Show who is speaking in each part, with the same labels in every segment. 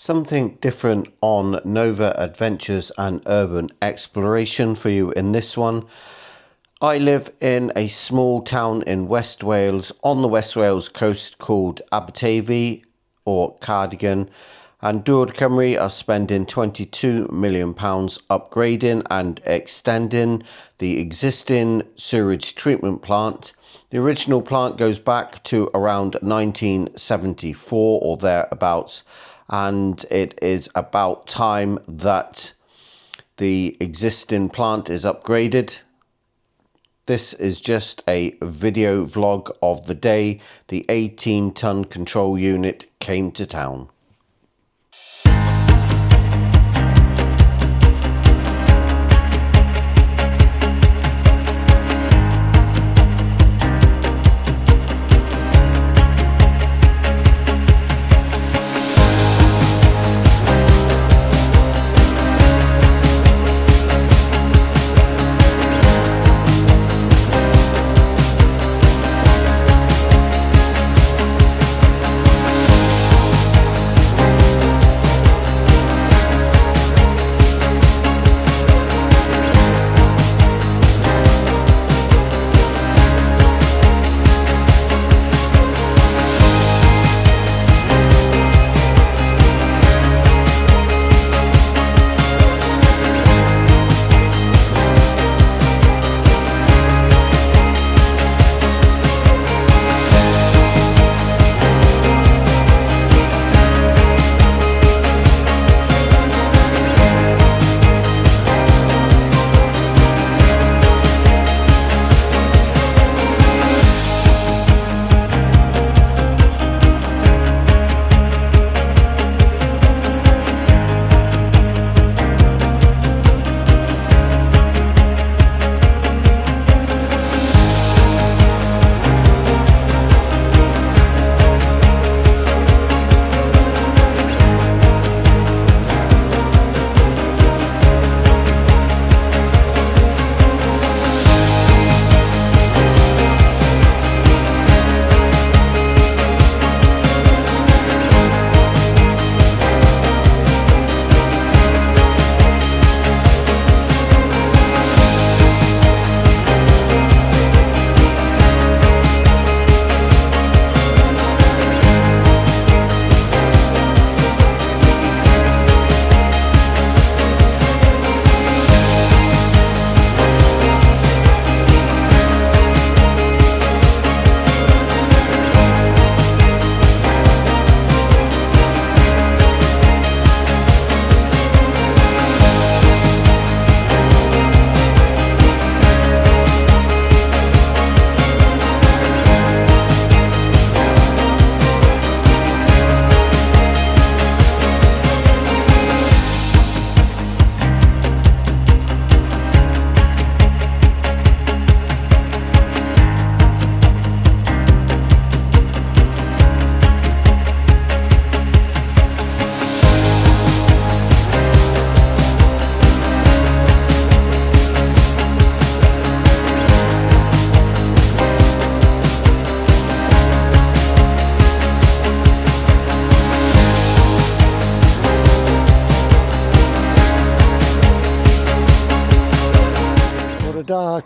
Speaker 1: Something different on Nova Adventures and Urban Exploration for you in this one. I live in a small town in West Wales, on the West Wales coast, called Aberteifi or Cardigan, and Dŵr Cymru are spending £22 million upgrading and extending the existing sewage treatment plant. The original plant goes back to around 1974 or thereabouts, and it is about time that the existing plant is upgraded. This is just a video vlog of the day the 18-ton control unit came to town.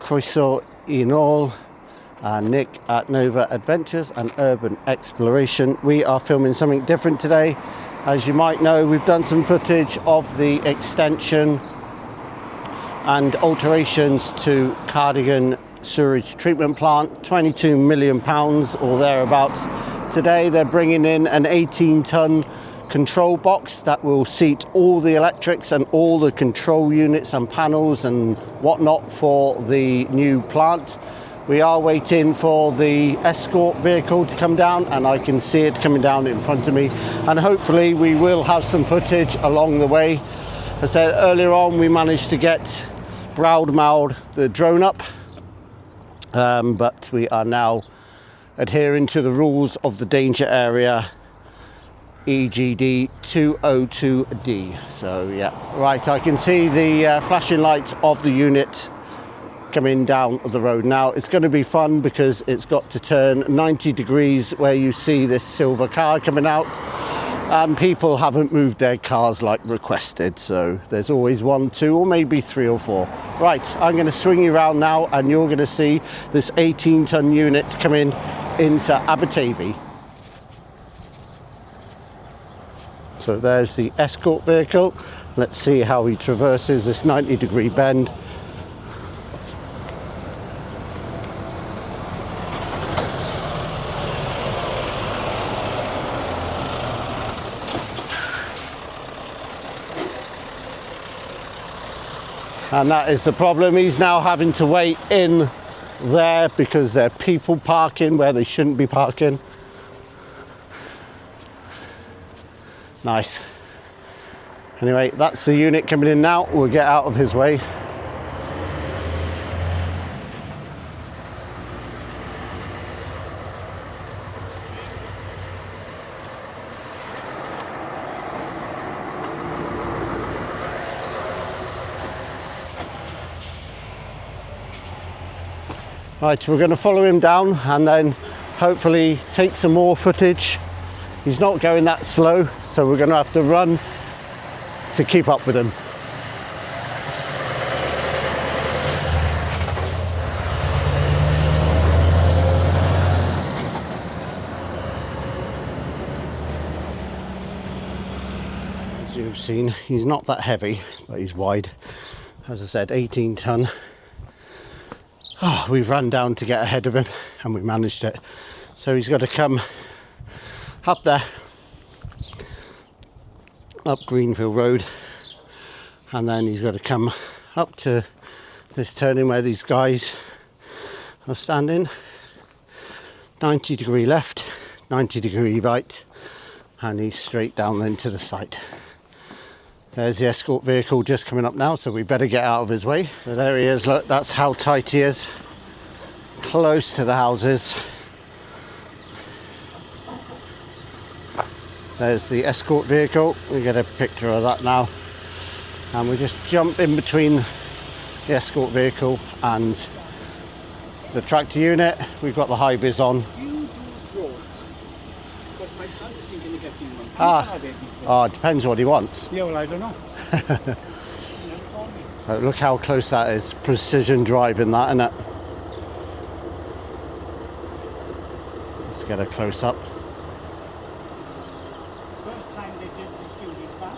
Speaker 1: Croeso un ôl, Nick at Nova Adventures and Urban Exploration. We are filming something different today. As you might know, we've done some footage of the extension and alterations to Cardigan Sewerage Treatment Plant, £22 million or thereabouts. Today they're bringing in an 18-ton control box that will seat all the electrics and all the control units and panels and whatnot for the new plant. We are waiting for the escort vehicle to come down, and I can see it coming down in front of me, and hopefully we will have some footage along the way. As I said earlier on, we managed to get Broadmaud the drone up, but we are now adhering to the rules of the danger area EGD 202D. So yeah, right, I can see the flashing lights of the unit coming down the road now. It's going to be fun because it's got to turn 90 degrees where you see this silver car coming out. and people haven't moved their cars like requested, so there's always 1, 2 or maybe 3 or 4. Right, I'm going to swing you around now and you're going to see this 18-ton unit come in into Abertavy. So there's the escort vehicle. Let's see how he traverses this 90-degree bend. And that is the problem. He's now having to wait in there because there are people parking where they shouldn't be parking. Nice. Anyway, that's the unit coming in now. We'll get out of his way. Right, we're going to follow him down and then hopefully take some more footage. He's not going that slow, so we're going to have to run to keep up with him. As you've seen, he's not that heavy, but he's wide. As I said, 18 ton. Oh, we've run down to get ahead of him and we managed it. So he's got to come up there, up Greenfield Road, and then he's got to come up to this turning where these guys are standing. 90-degree left, 90-degree right, and he's straight down then to the site. There's the escort vehicle just coming up now, so we better get out of his way. So there he is, look, that's how tight he is. Close to the houses. There's the escort vehicle. We get a picture of that now. And we just jump in between the escort vehicle and the tractor unit. We've got the high vis on.
Speaker 2: Do you do drones? Because my son is thinking of getting one.
Speaker 1: Oh, it depends what he wants.
Speaker 2: Yeah, well, I don't know. He never told me.
Speaker 1: So look how close that is. Precision driving that, isn't it? Let's get a close up.
Speaker 2: First time they did the sewage farm.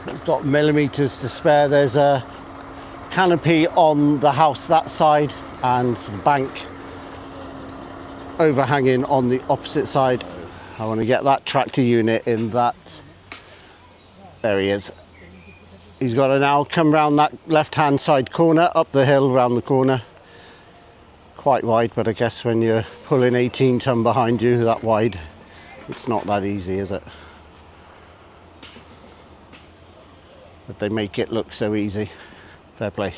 Speaker 1: It's got millimeters to spare. There's a canopy on the house that side and the bank overhanging on the opposite side. I want to get that tractor unit in that. There he is. He's got to now come round that left hand side corner, up the hill round the corner. Quite wide, but I guess when you're pulling 18 ton behind you that wide, it's not that easy, is it? But they make it look so easy. Fair play.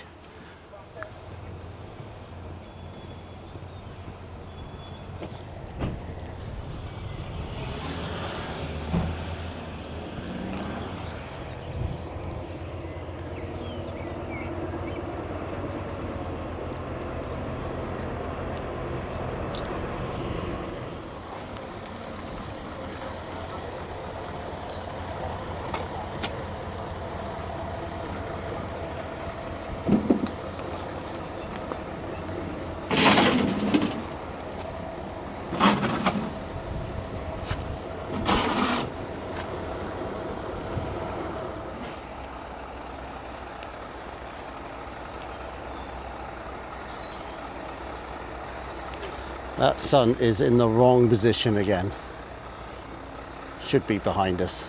Speaker 1: That sun is in the wrong position again. Should be behind us.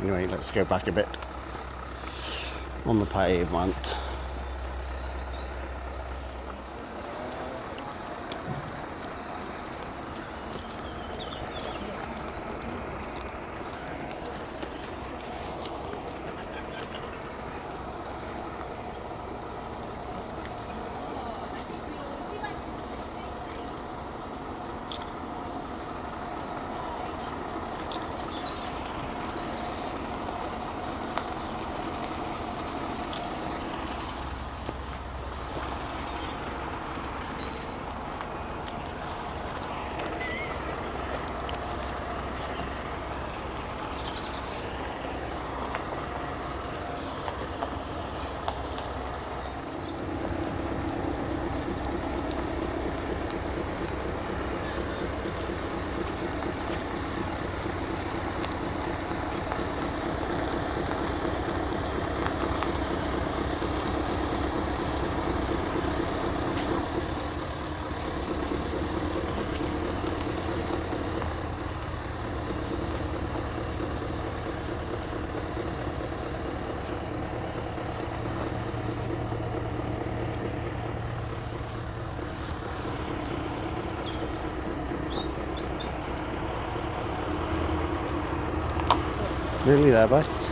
Speaker 1: Anyway, let's go back a bit on the pavement. Nearly there, boss.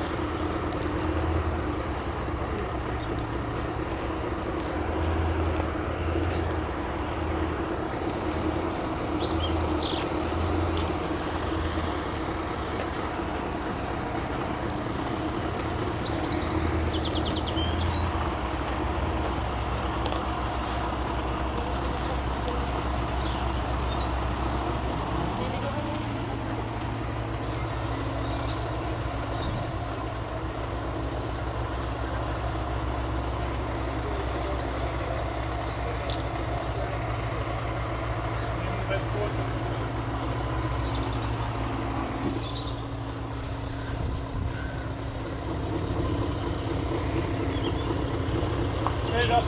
Speaker 2: Straight up.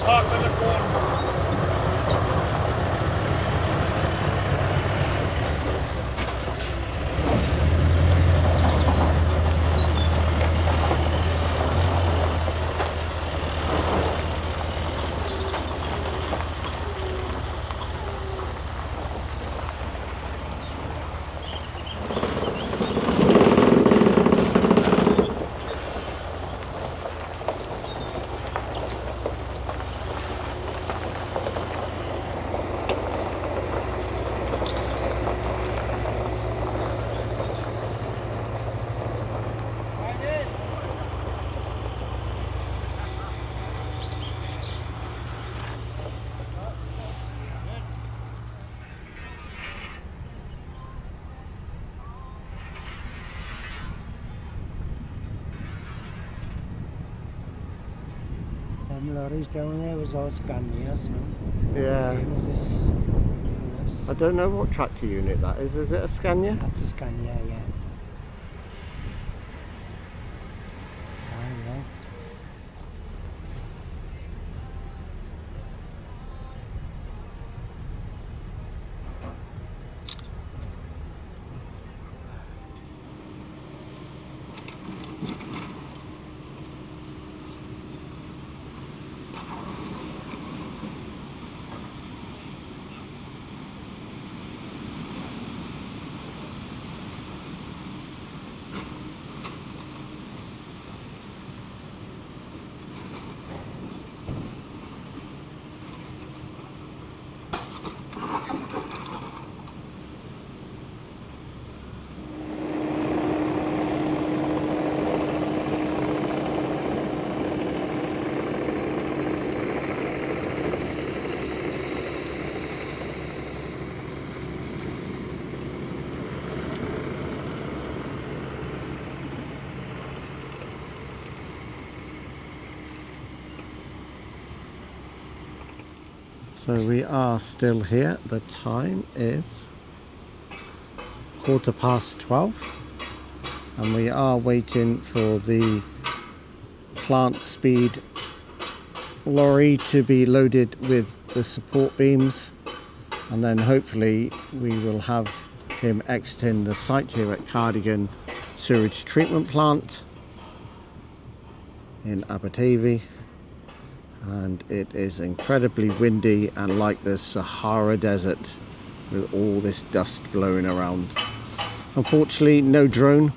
Speaker 2: Park on the corner.
Speaker 3: Them lorries down there was all Scanias, no?
Speaker 1: Yeah.
Speaker 3: Same as this.
Speaker 1: I don't know what tractor unit that is. Is it a Scania?
Speaker 3: That's a Scania, yeah. Oh, yeah.
Speaker 1: So we are still here. The time is 12:15 and we are waiting for the plant speed lorry to be loaded with the support beams, and then hopefully we will have him exiting the site here at Cardigan Sewerage Treatment Plant in Abertavy. And it is incredibly windy and like the Sahara Desert with all this dust blowing around. Unfortunately no drone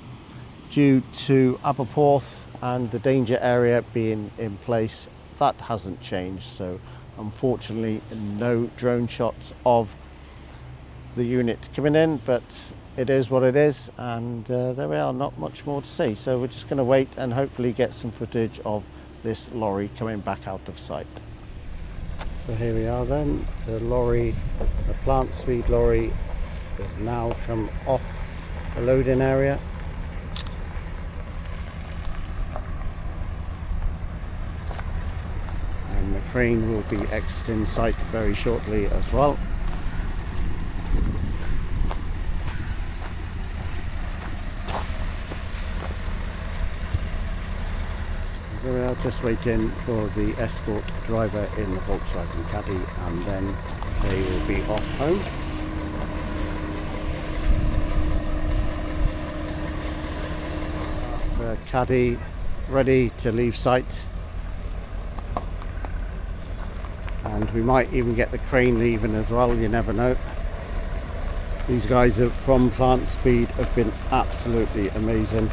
Speaker 1: due to Aberporth and the danger area being in place. That hasn't changed, so unfortunately no drone shots of the unit coming in, but it is what it is, and there we are, not much more to see. So we're just going to wait and hopefully get some footage of this lorry coming back out of sight. So here we are then, the lorry, the plant speed lorry has now come off the loading area. And the crane will be exiting site very shortly as well. We are just waiting for the escort driver in the Volkswagen Caddy, and then they will be off home. The Caddy ready to leave site, and we might even get the crane leaving as well, you never know. These guys from Plant Speed have been absolutely amazing.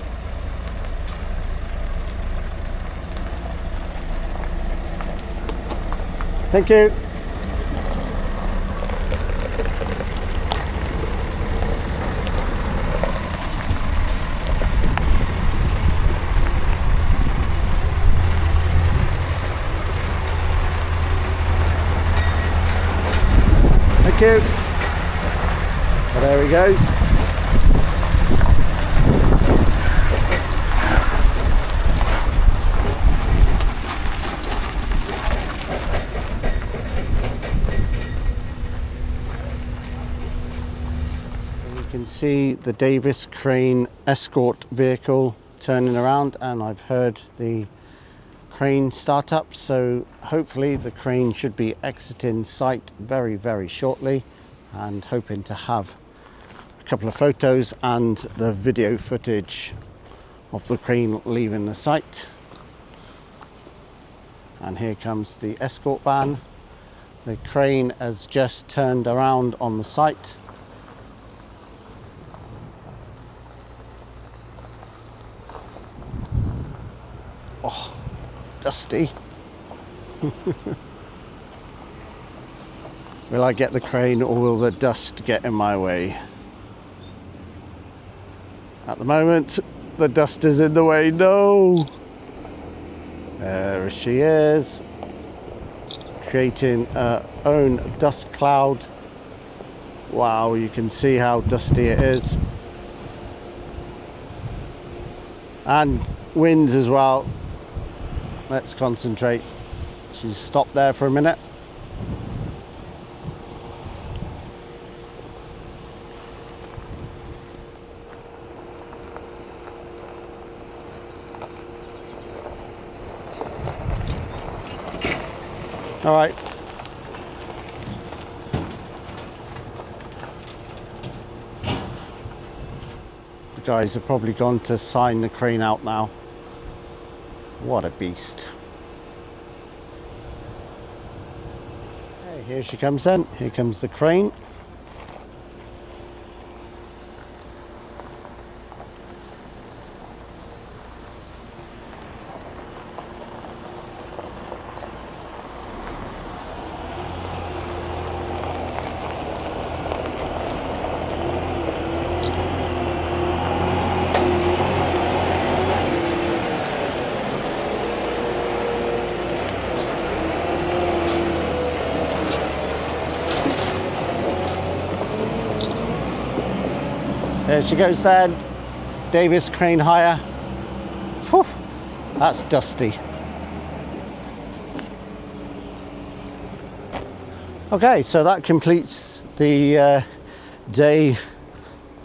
Speaker 1: Thank you. Thank you. Well, there he goes. So you can see the Davis Crane escort vehicle turning around, and I've heard the crane start up, so hopefully the crane should be exiting site very, very shortly, and hoping to have a couple of photos and the video footage of the crane leaving the site. And here comes the escort van. The crane has just turned around on the site. Oh, dusty. Will I get the crane, or will the dust get in my way? At the moment, the dust is in the way. No! There she is, creating her own dust cloud. Wow, you can see how dusty it is. And winds as well. Let's concentrate. She's stopped there for a minute. All right. The guys have probably gone to sign the crane out now. What a beast. Okay, here she comes then. Here comes the crane. There she goes then, Davis Crane Hire. Whew, that's dusty. Okay, so that completes the day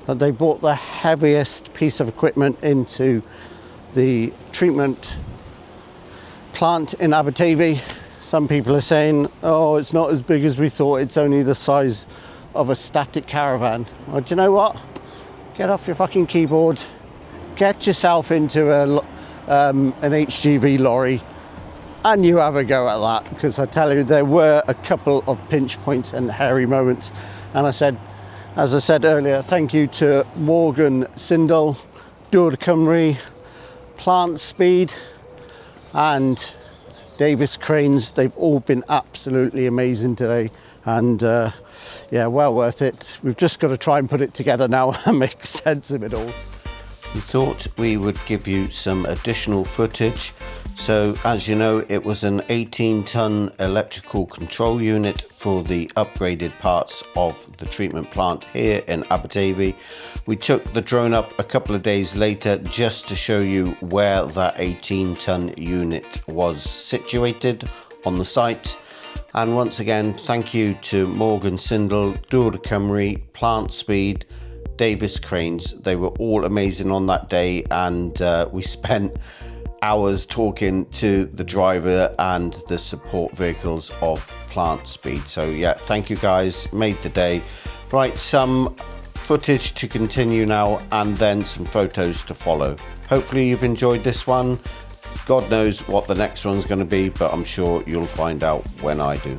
Speaker 1: that they brought the heaviest piece of equipment into the treatment plant in Abertavy. Some people are saying, oh, it's not as big as we thought, it's only the size of a static caravan. Well, do you know what? Get off your fucking keyboard, get yourself into an HGV lorry, and you have a go at that, because I tell you, there were a couple of pinch points and hairy moments. And as I said earlier, thank you to Morgan Sindel, Dŵr Cymru, Plant Speed, and Davis Cranes. They've all been absolutely amazing today, and yeah, well worth it. We've just got to try and put it together now and make sense of it all. We thought we would give you some additional footage. So as you know, it was an 18-ton electrical control unit for the upgraded parts of the treatment plant here in Abertavy. We took the drone up a couple of days later just to show you where that 18-ton unit was situated on the site. And once again, thank you to Morgan Sindel, Dŵr Cymru, Plant Speed, Davis Cranes. They were all amazing on that day, and we spent hours talking to the driver and the support vehicles of Plant Speed. So yeah, thank you guys, made the day. Right, some footage to continue now, and then some photos to follow. Hopefully you've enjoyed this one. God knows what the next one's going to be, but I'm sure you'll find out when I do.